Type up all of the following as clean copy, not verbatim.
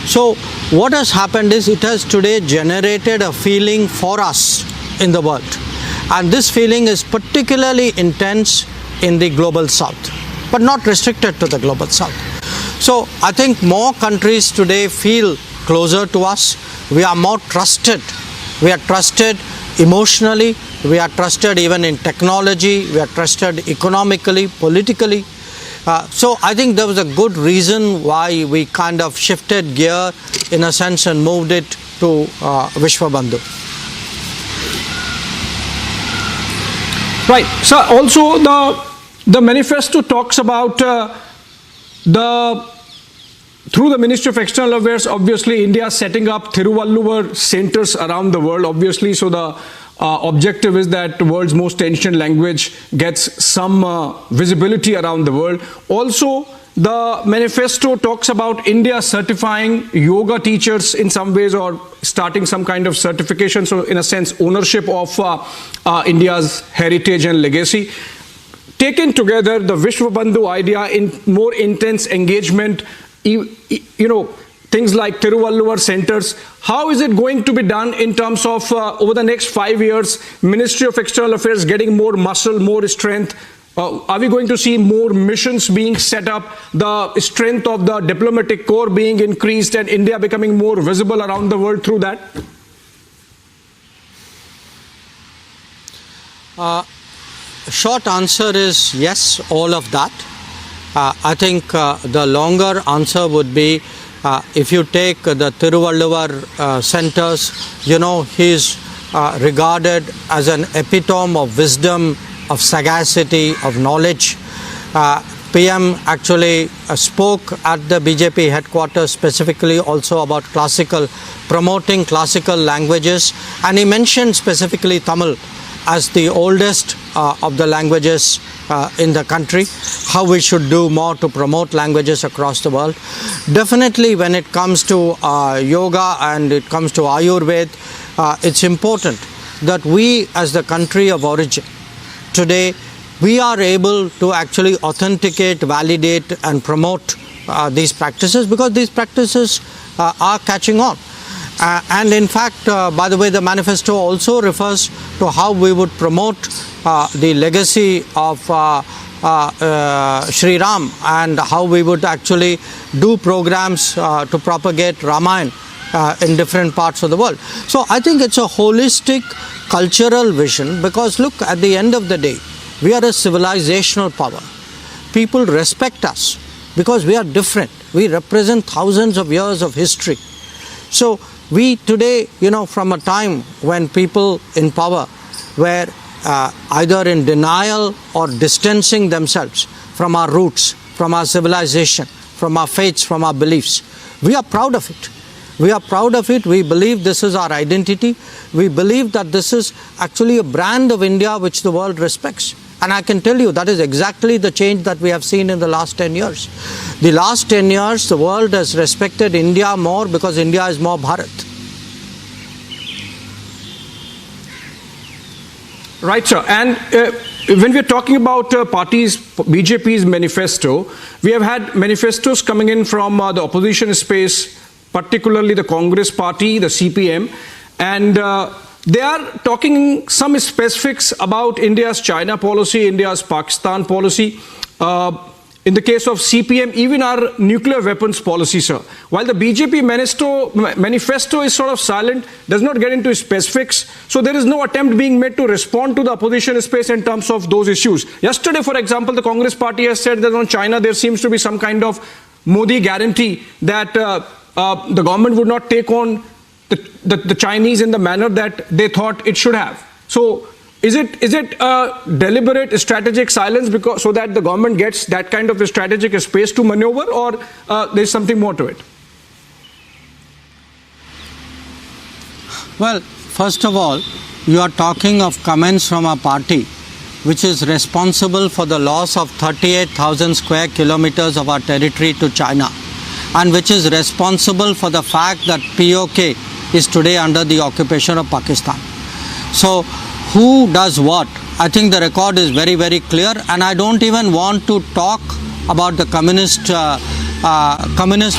So what has happened is it has today generated a feeling for us in the world. And this feeling is particularly intense in the global south, but not restricted to the global south. So I think more countries today feel closer to us. We are more trusted. We are trusted emotionally. We are trusted even in technology. We are trusted economically, politically. So I think there was a good reason why we kind of shifted gear in a sense and moved it to Vishwa Bandhu. Right. So also the manifesto talks about through the Ministry of External Affairs, obviously India setting up Thiruvalluvar centers around the world, obviously. So the objective is that the world's most ancient language gets some visibility around the world. Also, the manifesto talks about India certifying yoga teachers in some ways, or starting some kind of certification. So in a sense, ownership of India's heritage and legacy. Taken together, the Vishwa Bandhu idea in more intense engagement, things like Thiruvalluvar centers, how is it going to be done in terms of over the next 5 years, Ministry of External Affairs getting more muscle, more strength? Are we going to see more missions being set up, the strength of the diplomatic corps being increased, and India becoming more visible around the world through that? Short answer is yes, all of that. I think the longer answer would be, if you take the Thiruvalluvar centers, he's regarded as an epitome of wisdom, of sagacity, of knowledge. PM actually spoke at the BJP headquarters specifically also about promoting classical languages, and he mentioned specifically Tamil as the oldest of the languages in the country, how we should do more to promote languages across the world. Definitely when it comes to yoga and it comes to Ayurveda, it's important that we as the country of origin, today we are able to actually authenticate, validate and promote these practices, because these practices are catching on. And in fact, by the way, the manifesto also refers to how we would promote the legacy of Sri Ram, and how we would actually do programs to propagate Ramayana in different parts of the world. So I think it's a holistic cultural vision, because look, at the end of the day, we are a civilizational power. People respect us because we are different. We represent thousands of years of history. So we today, from a time when people in power were either in denial or distancing themselves from our roots, from our civilization, from our faiths, from our beliefs, we are proud of it. We are proud of it. We believe this is our identity. We believe that this is actually a brand of India which the world respects. And I can tell you that is exactly the change that we have seen in the last 10 years. The last 10 years, the world has respected India more because India is more Bharat. Right, sir. And when we're talking about BJP's manifesto, we have had manifestos coming in from the opposition space, particularly the Congress party, the CPM, and they are talking some specifics about India's China policy, India's Pakistan policy. In the case of CPM, even our nuclear weapons policy, sir. While the BJP manifesto is sort of silent, does not get into specifics, so there is no attempt being made to respond to the opposition space in terms of those issues. Yesterday, for example, the Congress party has said that on China there seems to be some kind of Modi guarantee that the government would not take on the Chinese in the manner that they thought it should have. So is it a deliberate strategic silence so that the government gets that kind of a strategic space to maneuver, or there's something more to it? Well, first of all, you are talking of comments from a party which is responsible for the loss of 38,000 square kilometers of our territory to China, and which is responsible for the fact that POK is today under the occupation of Pakistan. So who does what? I think the record is very, very clear, and I don't even want to talk about the Communist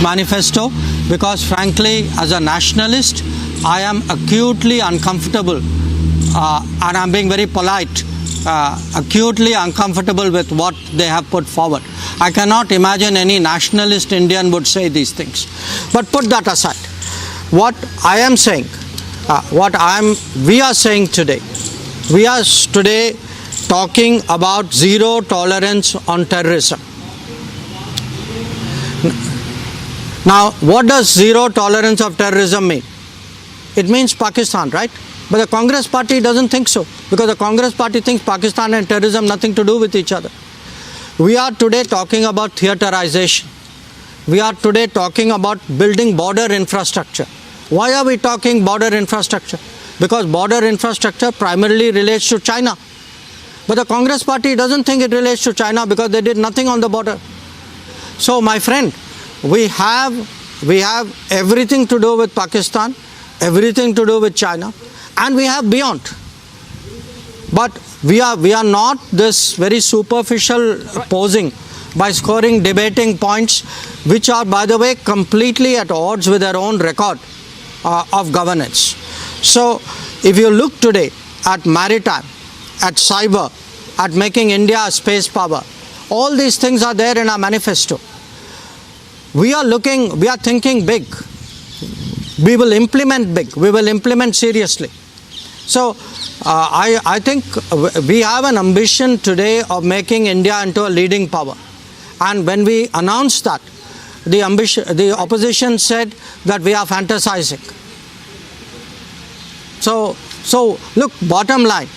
Manifesto, because frankly, as a nationalist, I am acutely uncomfortable, and I'm being very polite, acutely uncomfortable with what they have put forward. I cannot imagine any nationalist Indian would say these things. But put that aside. What I am saying, we are saying today, we are today talking about zero tolerance on terrorism. Now, what does zero tolerance of terrorism mean? It means Pakistan, right? But the Congress party doesn't think so, because the Congress party thinks Pakistan and terrorism nothing to do with each other. We are today talking about theaterization. We are today talking about building border infrastructure. Why are we talking border infrastructure? Because border infrastructure primarily relates to China. But the Congress party doesn't think it relates to China because they did nothing on the border. So, my friend, we have everything to do with Pakistan, everything to do with China, and we have beyond. But we are not this very superficial posing by scoring debating points, which are, by the way, completely at odds with their own record of governance. So, if you look today at maritime, at cyber, at making India a space power, all these things are there in our manifesto. We are thinking big. We will implement big. We will implement seriously. So, I think we have an ambition today of making India into a leading power. And when we announced that, the opposition said that we are fantasizing. So look, bottom line,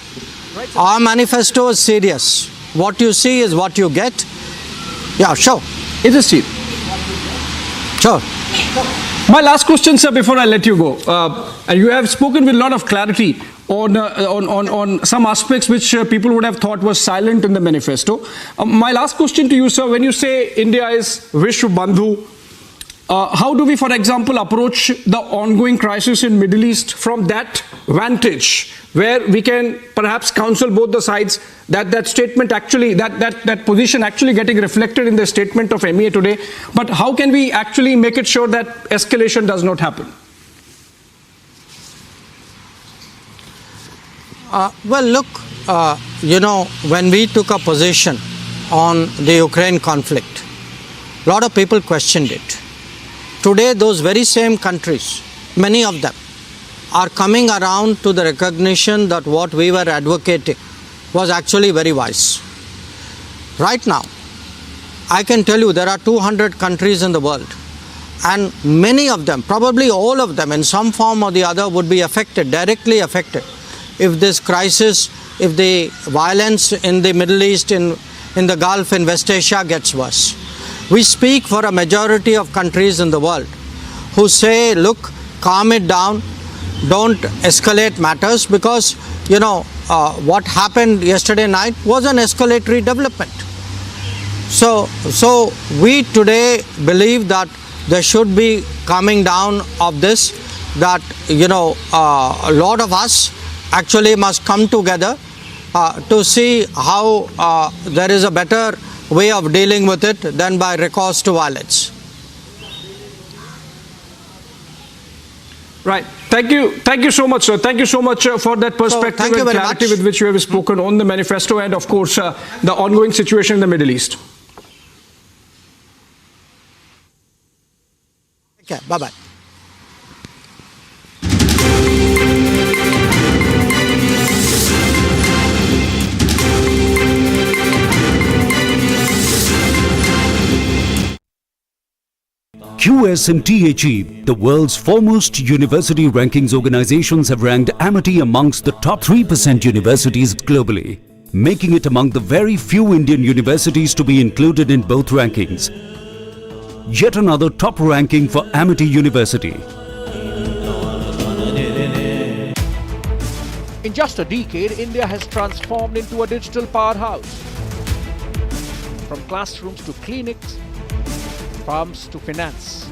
our manifesto is serious. What you see is what you get. Yeah, sure. Is it Steve? Sure. My last question, sir, before I let you go. And you have spoken with a lot of clarity on some aspects which people would have thought was silent in the manifesto. My last question to you, sir, when you say India is Vishwa Bandhu, how do we, for example, approach the ongoing crisis in Middle East from that vantage, where we can perhaps counsel both the sides, that statement actually, that position actually getting reflected in the statement of MEA today, but how can we actually make it sure that escalation does not happen? Well, look, when we took a position on the Ukraine conflict, a lot of people questioned it. Today, those very same countries, many of them, are coming around to the recognition that what we were advocating was actually very wise. Right now, I can tell you there are 200 countries in the world, and many of them, probably all of them in some form or the other, would be affected, directly affected, if this crisis, if the violence in the Middle East, in the Gulf, in West Asia gets worse. We speak for a majority of countries in the world who say, look, calm it down, don't escalate matters, because, what happened yesterday night was an escalatory development. So we today believe that there should be calming down of this, that, a lot of us actually must come together to see how there is a better way of dealing with it than by recourse to violence. Right. Thank you so much, sir. Thank you so much for that perspective and clarity with which you have spoken on the manifesto and, of course, the ongoing situation in the Middle East. Okay, bye-bye. QS and THE, the world's foremost university rankings organizations, have ranked Amity amongst the top 3% universities globally, making it among the very few Indian universities to be included in both rankings. Yet another top ranking for Amity University. In just a decade, India has transformed into a digital powerhouse. From classrooms to clinics, farms to finance,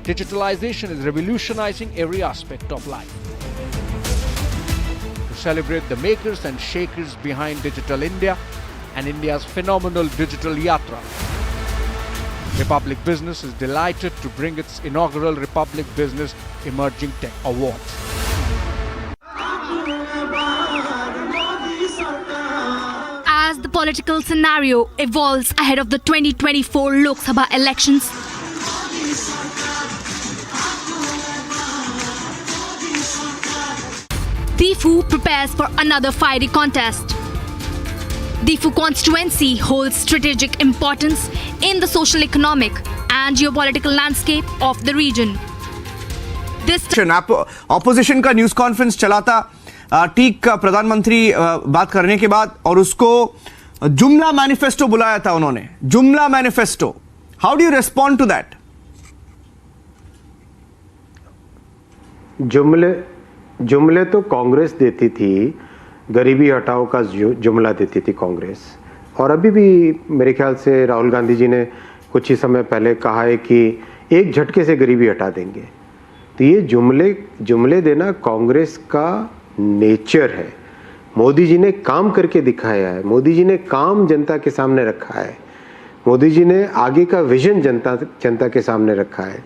digitalization is revolutionizing every aspect of life. To celebrate the makers and shakers behind Digital India and India's phenomenal digital yatra, Republic Business is delighted to bring its inaugural Republic Business Emerging Tech Awards. As the political scenario evolves ahead of the 2024 Lok Sabha elections, Difu prepares for another fiery contest. Difu constituency holds strategic importance in the social, economic and geopolitical landscape of the region. This opposition का news conference चला था ठीक प्रधानमंत्री बात करने के बाद, और उसको जुमला मैनिफेस्टो बुलाया था उन्होंने, जुमला manifesto. How do you respond to that? जुमले तो कांग्रेस देती थी, गरीबी हटाओ का जुमला देती थी कांग्रेस. और अभी भी मेरे ख्याल से राहुल गांधी जी ने कुछ ही समय पहले कहा है कि एक झटके से गरीबी हटा देंगे. तो ये जुमले देना कांग्रेस का नेचर है. मोदी जी ने काम करके दिखाया है, मोदी जी ने काम जनता के सामने रखा है, मोदी जी ने आगे का विजन जनता के सामने रखा है.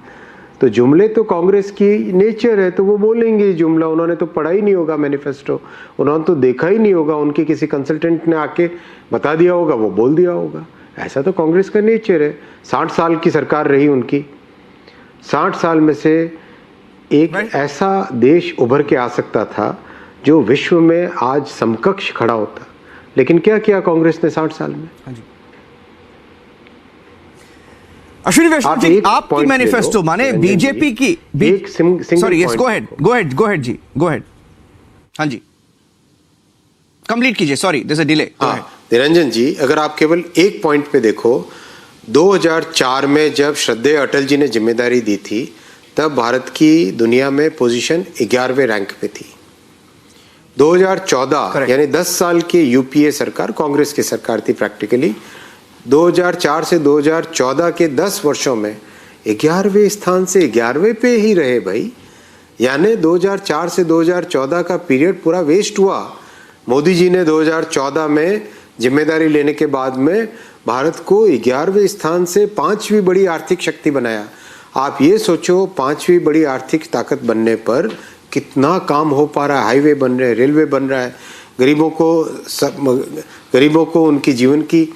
तो जुमले तो कांग्रेस की नेचर है, तो वो बोलेंगे जुमला. उन्होंने तो पढ़ा ही नहीं होगा मैनिफेस्टो, उन्होंने तो देखा ही नहीं होगा, उनके किसी कंसल्टेंट ने आके बता दिया होगा, वो बोल दिया होगा. ऐसा तो कांग्रेस का नेचर है. 60 साल की सरकार रही उनकी. 60 साल में से एक ऐसा देश उभर के आ सकता था जो विश्व में आज समकक्ष खड़ा होता. लेकिन क्या किया कांग्रेस ने 60 साल में? अश्विनी वैष्णव जी, आपकी मैनिफेस्टो माने बीजेपी की sorry, yes, go ahead ji, go ahead. हाँ जी, कंप्लीट कीजिए. Sorry, there is a delay. Niranjan ji, अगर आप केवल एक पॉइंट पे देखो, 2004 में जब श्रद्धेय अटल जी ने जिम्मेदारी दी थी, तब भारत की दुनिया में पोजीशन 11वें रैंक पे थी. 2014 यानी 10 साल की यूपीए सरकार, कांग्रेस की सरकार थी प्रैक्टिकली. 2004 से 2014 के 10 वर्षों में 11वें स्थान से 11वें पे ही रहे भाई. यानी 2004 से 2014 का पीरियड पूरा वेस्ट हुआ. मोदी जी ने 2014 में जिम्मेदारी लेने के बाद में भारत को 11वें स्थान से 5वीं बड़ी आर्थिक शक्ति बनाया. आप ये सोचो, 5वीं बड़ी आर्थिक ताकत बनने पर कितना काम हो पा रहा है. हाईवे बन रहे हैं, रेलवे बन रहा है, गरीबों को उनकी जीवन की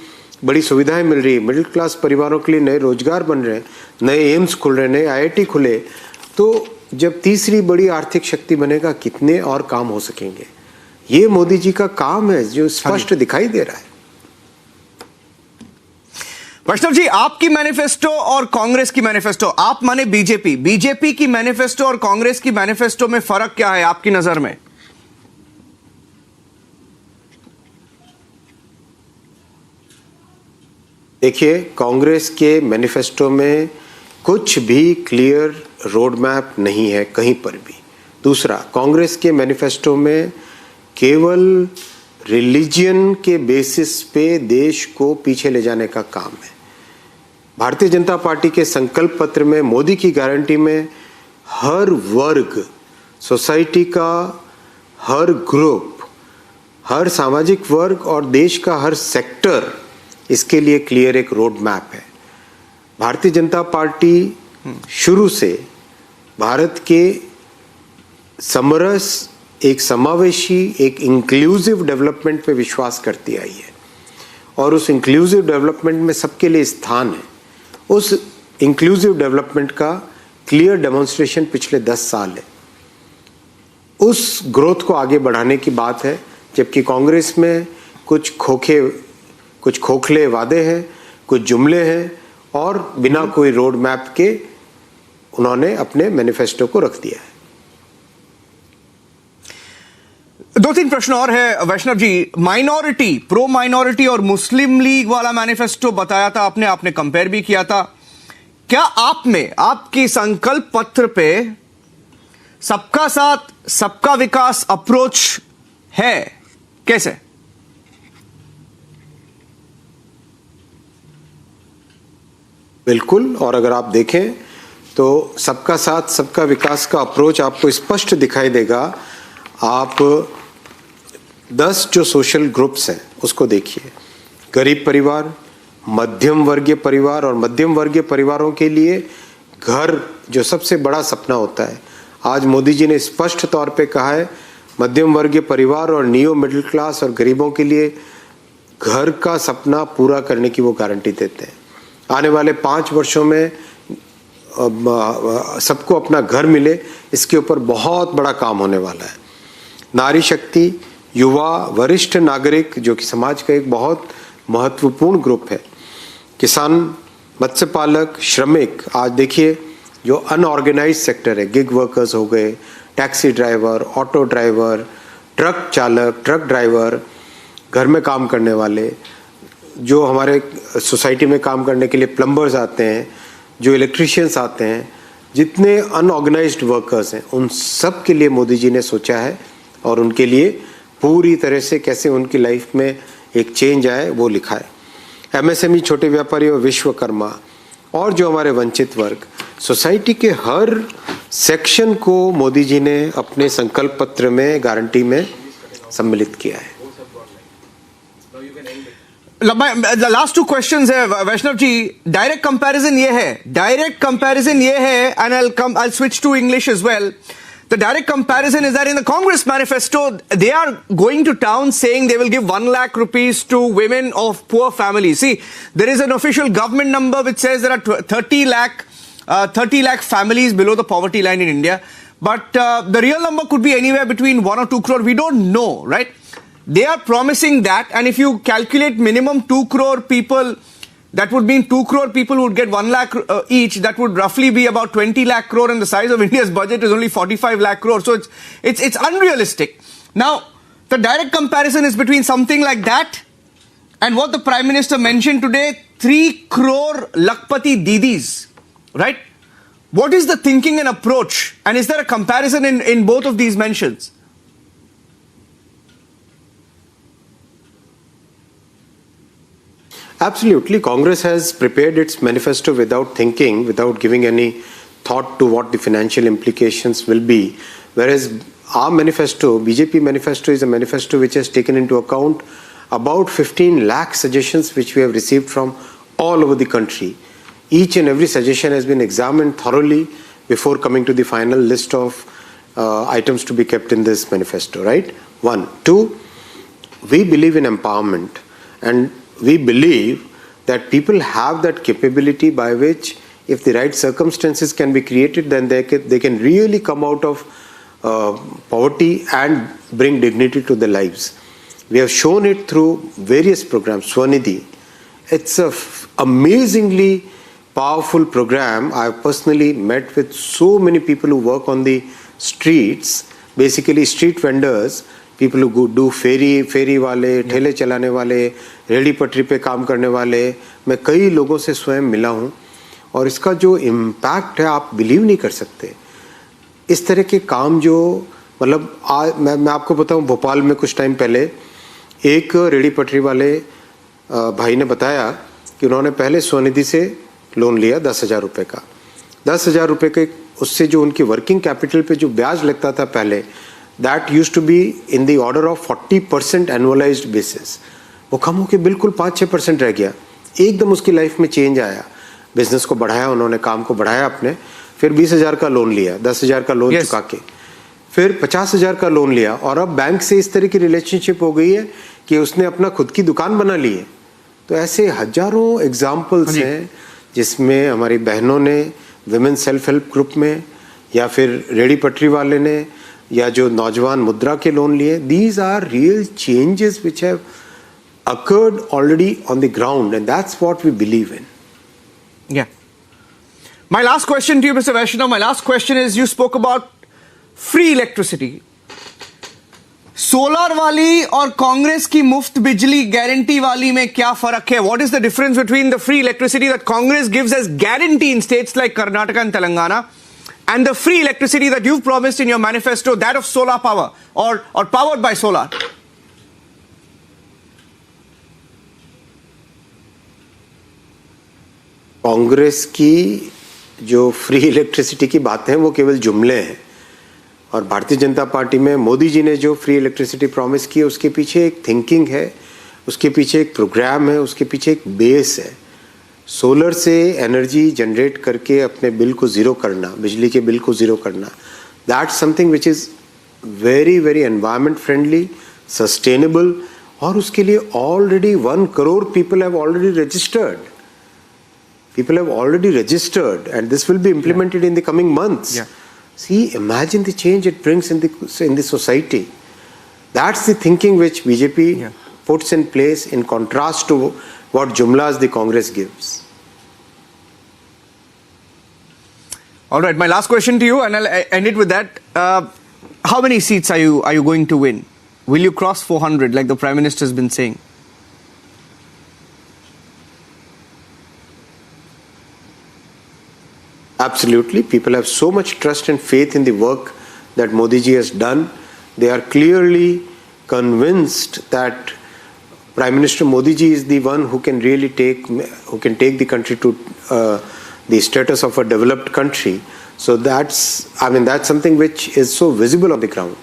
बड़ी सुविधाएं मिल रही है, मिडिल क्लास परिवारों के लिए नए रोजगार बन रहे हैं, नए एम्स खुल रहे हैं, नए आईआईटी खुले. तो जब तीसरी बड़ी आर्थिक शक्ति बनेगा, कितने और काम हो सकेंगे. ये मोदी जी का काम है जो स्पष्ट दिखाई दे रहा है. वैष्णव जी, आपकी मैनिफेस्टो और कांग्रेस की मैनिफेस्टो, आप माने बीजेपी की मैनिफेस्टो और कांग्रेस की मैनिफेस्टो में फर्क क्या है आपकी नजर में? देखिए, कांग्रेस के मैनिफेस्टो में कुछ भी क्लियर रोड मैप नहीं है कहीं पर भी. दूसरा, कांग्रेस के मैनिफेस्टो में केवल रिलीजियन के बेसिस पे देश को पीछे ले जाने का काम है. भारतीय जनता पार्टी के संकल्प पत्र में, मोदी की गारंटी में हर वर्ग, सोसाइटी का हर ग्रुप, हर सामाजिक वर्ग और देश का हर सेक्टर, इसके लिए क्लियर एक रोड मैप है. भारतीय जनता पार्टी शुरू से भारत के समरस, एक समावेशी, एक इंक्लूसिव डेवलपमेंट पे विश्वास करती आई है. और उस इंक्लूसिव डेवलपमेंट में सबके लिए स्थान है. उस इंक्लूसिव डेवलपमेंट का क्लियर डेमोन्स्ट्रेशन पिछले 10 साल है. उस ग्रोथ को आगे बढ़ाने की बात है. जबकि कांग्रेस में कुछ खोखले वादे हैं, कुछ जुमले हैं, और बिना कोई रोड मैप के उन्होंने अपने मैनिफेस्टो को रख दिया है. 2-3 प्रश्न और है वैष्णव जी. माइनॉरिटी, प्रो माइनॉरिटी और मुस्लिम लीग वाला मैनिफेस्टो बताया था आपने कंपेयर भी किया था. क्या आप में, आपकी संकल्प पत्र पे सबका साथ सबका विकास अप्रोच है? कैसे? बिल्कुल. और अगर आप देखें तो सबका साथ सबका विकास का अप्रोच आपको स्पष्ट दिखाई देगा. आप 10 जो सोशल ग्रुप्स हैं उसको देखिए. गरीब परिवार, मध्यम वर्गीय परिवार और मध्यम वर्गीय परिवारों के लिए घर जो सबसे बड़ा सपना होता है, आज मोदी जी ने स्पष्ट तौर पे कहा है मध्यम वर्गीय परिवार और नियो मिडिल क्लास और गरीबों के लिए घर का सपना पूरा करने की वो गारंटी देते हैं। आने वाले 5 वर्षों में सबको अपना घर मिले, इसके ऊपर बहुत बड़ा काम होने वाला है। नारी शक्ति, युवा, वरिष्ठ नागरिक जो कि समाज का एक बहुत महत्वपूर्ण ग्रुप है, किसान, मत्स्य पालक, श्रमिक, आज देखिए जो अनऑर्गेनाइज सेक्टर है, गिग वर्कर्स हो गए, taxi driver, auto driver, truck चालक, ट्रक ड्राइवर, घर में काम करने वाले, जो हमारे सोसाइटी में काम करने के लिए प्लम्बर्स आते हैं, जो इलेक्ट्रिशियंस आते हैं, जितने अनऑर्गेनाइज्ड वर्कर्स हैं, उन सब के लिए मोदी जी ने सोचा है और उनके लिए पूरी तरह से कैसे उनकी लाइफ में एक चेंज आए वो लिखा है। एमएसएमई, छोटे व्यापारी और विश्वकर्मा और जो हमारे वंचित वर्ग, सोसाइटी के हर सेक्शन को मोदी जी ने अपने संकल्प पत्र में, गारंटी में सम्मिलित किया है। लास्ट 2 क्वेश्चंस है वैष्णव जी। डायरेक्ट कंपैरिजन ये है and I'll switch to English as well. The direct comparison is that in the Congress manifesto, they are going to town saying they will give 1 lakh rupees to women of poor families. See, there is an official government number which says there are 30 lakh families below the poverty line in India. But the real number could be anywhere between 1 or 2 crore. We don't know, right? They are promising that, and if you calculate minimum 2 crore people, that would mean 2 crore people would get 1 lakh each. That would roughly be about 20 lakh crore, and the size of India's budget is only 45 lakh crore. So it's unrealistic. Now, the direct comparison is between something like that and what the Prime Minister mentioned today, 3 crore Lakpati Didis, right? What is the thinking and approach? And is there a comparison in both of these mentions? Absolutely. Congress has prepared its manifesto without thinking, without giving any thought to what the financial implications will be. Whereas our manifesto, BJP Manifesto, is a manifesto which has taken into account about 15 lakh suggestions which we have received from all over the country. Each and every suggestion has been examined thoroughly before coming to the final list of items to be kept in this manifesto, right? 1. 2, we believe in empowerment, and we believe that people have that capability by which, if the right circumstances can be created, then they can really come out of poverty and bring dignity to their lives. We have shown it through various programs. Swanidhi, it's an amazingly powerful program. I have personally met with so many people who work on the streets, basically street vendors, people who do फेरी वाले, ठेले चलाने वाले, ready पटरी पे काम करने वाले, मैं कई लोगों से स्वयं मिला हूँ और इसका जो इम्पैक्ट है आप बिलीव नहीं कर सकते। इस तरह के काम जो मतलब आज मैं आपको बताऊँ, भोपाल में कुछ टाइम पहले एक रेडी पटरी वाले भाई ने बताया कि उन्होंने पहले स्वनिधि से लोन लिया 10,000 रुपये का। 10,000 रुपये के उससे जो उनकी वर्किंग कैपिटल पे जो ब्याज लगता था पहले, that used to be in the order of 40% annualized basis. वो कम होकर बिल्कुल 5-6% रह गया। एकदम उसकी लाइफ में चेंज आया, बिजनेस को बढ़ाया, उन्होंने काम को बढ़ाया अपने, फिर 20,000 का लोन लिया, 10,000 का लोन चुका के, फिर 50,000 का लोन लिया और अब बैंक से इस तरह की रिलेशनशिप हो गई है कि उसने अपना खुद की दुकान बना ली है। तो ऐसे हजारों एग्जाम्पल्स हैं जिसमें हमारी बहनों ने विमेन सेल्फ हेल्प ग्रुप में या फिर रेडी पटरी वाले ने या जो नौजवान मुद्रा के लोन लिए, these are real changes which have occurred already on the ground, and that's what we believe in. Yeah. My last question to you, Mr. Vaishnav, my last question is, you spoke about free electricity. Solar वाली और कांग्रेस की मुफ्त बिजली guarantee वाली में क्या फर्क है? What is the difference between the free electricity that Congress gives as guarantee in states like Karnataka and Telangana and the free electricity that you've promised in your manifesto, that of solar power or powered by solar? Congress की जो free electricity की बातें हैं वो केवल जुमले हैं, और भारतीय जनता पार्टी में मोदी जी ने जो फ्री इलेक्ट्रिसिटी प्रॉमिस की है उसके पीछे एक थिंकिंग है, उसके पीछे एक प्रोग्राम है, उसके पीछे एक बेस है। सोलर से एनर्जी जनरेट करके अपने बिल को ज़ीरो करना, बिजली के बिल को ज़ीरो करना, that's something which is very very environment friendly, sustainable, और उसके लिए already 1 crore people have already registered. People have already registered, and this will be implemented in the coming months. See, imagine the change it brings in the society. That's the thinking which BJP puts in place, in contrast to what jumlas the Congress gives. All right, my last question to you, and I'll end it with that. How many seats are you going to win? Will you cross 400 like the Prime Minister has been saying? Absolutely. People have so much trust and faith in the work that Modi ji has done. They are clearly convinced that Prime Minister Modi ji is the one who can really take the country to the status of a developed country. So that's something which is so visible on the ground.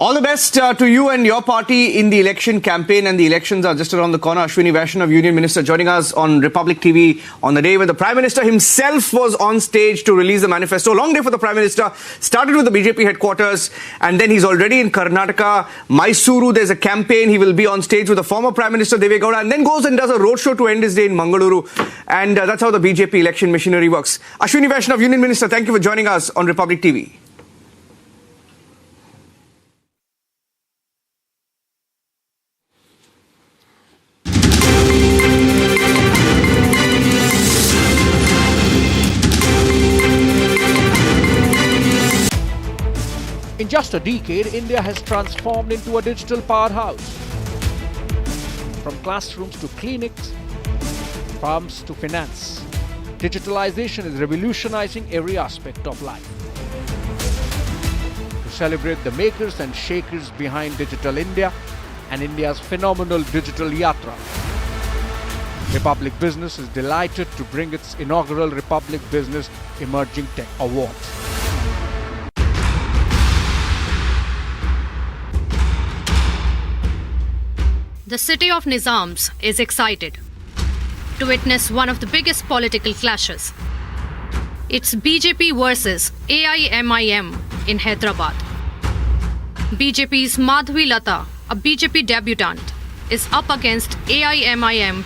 All the best to you and your party in the election campaign, and the elections are just around the corner. Ashwini Vaishnav, Union Minister, joining us on Republic TV on the day when the Prime Minister himself was on stage to release the manifesto. Long day for the Prime Minister. Started with the BJP headquarters, and then he's already in Karnataka. Mysuru, there's a campaign. He will be on stage with the former Prime Minister Deve Gowda, and then goes and does a roadshow to end his day in Mangaluru. And that's how the BJP election machinery works. Ashwini Vaishnav, Union Minister, thank you for joining us on Republic TV. In just a decade, India has transformed into a digital powerhouse. From classrooms to clinics, farms to finance, digitalization is revolutionizing every aspect of life. To celebrate the makers and shakers behind Digital India and India's phenomenal digital yatra, Republic Business is delighted to bring its inaugural Republic Business Emerging Tech Awards. The city of Nizams is excited to witness one of the biggest political clashes. It's BJP versus AIMIM in Hyderabad. BJP's Madhvi Lata, a BJP debutant, is up against AIMIM